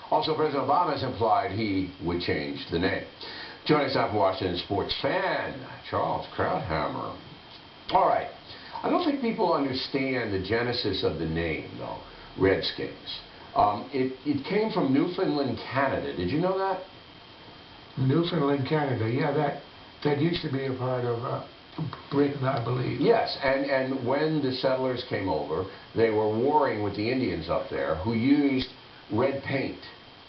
Also, President Obama has implied he would change the name. Joining us now from Washington, sports fan, Charles Krauthammer. All right. I don't think people understand the genesis of the name, though, Redskins. It came from Newfoundland, Canada. Did you know that? Newfoundland, Canada. Yeah, that used to be a part of Britain, I believe. Yes, and when the settlers came over, they were warring with the Indians up there who used red paint.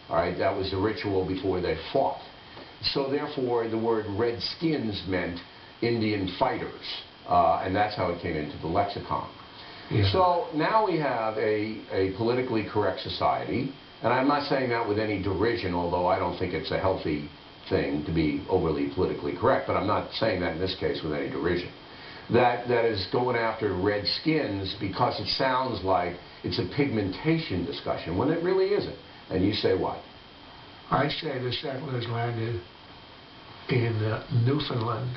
All right, that was the ritual before they fought. So therefore, the word Redskins meant Indian fighters, and that's how it came into the lexicon. Yeah. So now we have a politically correct society, and I'm not saying that with any derision, although I don't think it's a healthy thing to be overly politically correct, but I'm not saying that in this case with any derision. That is going after Redskins because it sounds like it's a pigmentation discussion when it really isn't. And you say what? I say the settlers landed in Newfoundland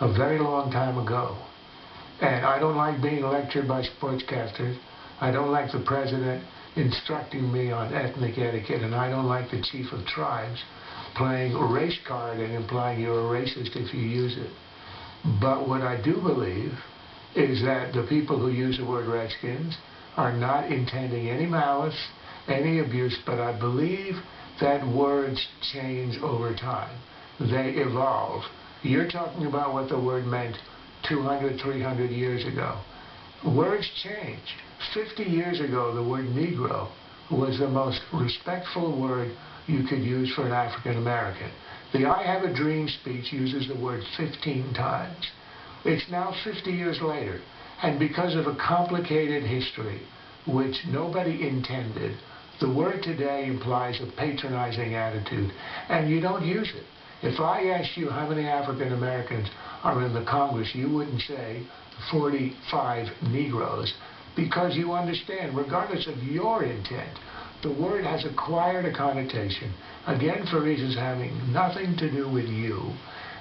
a very long time ago. And I don't like being lectured by sportscasters. I don't like the president instructing me on ethnic etiquette, and I don't like the chief of tribes playing a race card and implying you're a racist if you use it. But what I do believe is that the people who use the word Redskins are not intending any malice, any abuse, but I believe that words change over time. They evolve. You're talking about what the word meant 200, 300 years ago. Words change. 50 years ago, the word Negro was the most respectful word you could use for an African American. The I Have a Dream speech uses the word 15 times. It's now 50 years later, and because of a complicated history, which nobody intended, the word today implies a patronizing attitude, and you don't use it. If I asked you how many African Americans are in the Congress, you wouldn't say 45 Negroes, because you understand, regardless of your intent, the word has acquired a connotation, again for reasons having nothing to do with you,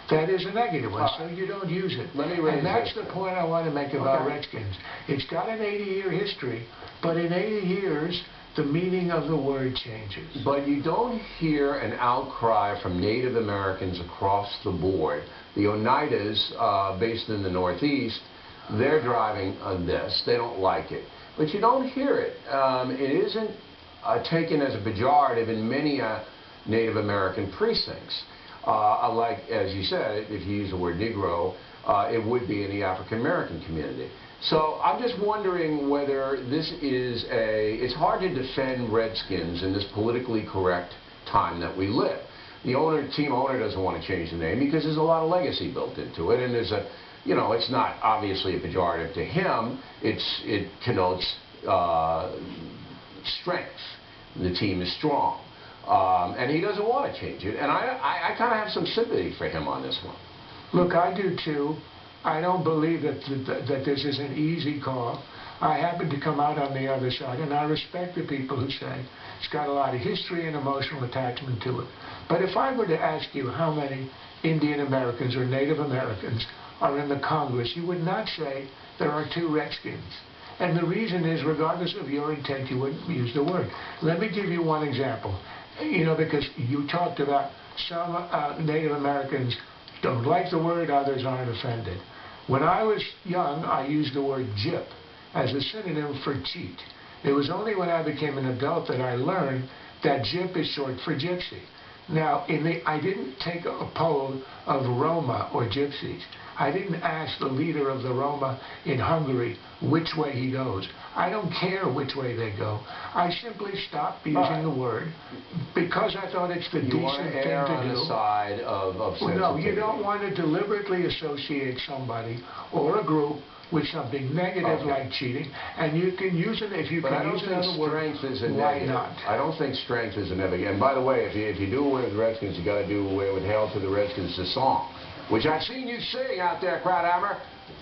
that is a negative one, so you don't use it. And that's the point I want to make about Redskins. It's got an 80-year history, but in 80 years, the meaning of the word changes. But you don't hear an outcry from Native Americans across the board. The Oneidas, based in the Northeast, they're driving on this. They don't like it. But you don't hear it. It isn't taken as a pejorative in many Native American precincts. Like, as you said, if you use the word Negro, it would be in the African American community. So I'm just wondering whether this is it's hard to defend Redskins in this politically correct time that we live. The team owner doesn't want to change the name because there's a lot of legacy built into it, and there's it's not obviously a pejorative to him. It connotes strength. The team is strong, and he doesn't want to change it. And I kind of have some sympathy for him on this one. Look, I do too. I don't believe that this is an easy call. I happen to come out on the other side, and I respect the people who say it's got a lot of history and emotional attachment to it. But if I were to ask you how many Indian Americans or Native Americans are in the Congress, you would not say there are 2 Redskins. And the reason is, regardless of your intent, you wouldn't use the word. Let me give you one example. Because you talked about some Native Americans don't like the word, others aren't offended. When I was young, I used the word gyp as a synonym for cheat. It was only when I became an adult that I learned that gyp is short for gypsy. Now, I didn't take a poll of Roma or gypsies. I didn't ask the leader of the Roma in Hungary which way he goes. I don't care which way they go. I simply stopped using the word because I thought it's the decent thing to do. You want to err on the side of sensitivity. No, you don't want to deliberately associate somebody or a group with something negative like cheating, and you can use it if you can use another word. Why not? I don't think strength is a negative. And by the way, if you do away with the Redskins, you got to do away with "Hail to the Redskins," the song, which I've seen you sing out there, Krauthammer.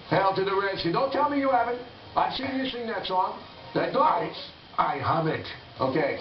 "Hail to the Redskins." Don't tell me you haven't. I've seen you sing that song. That goes. I hum it. Okay.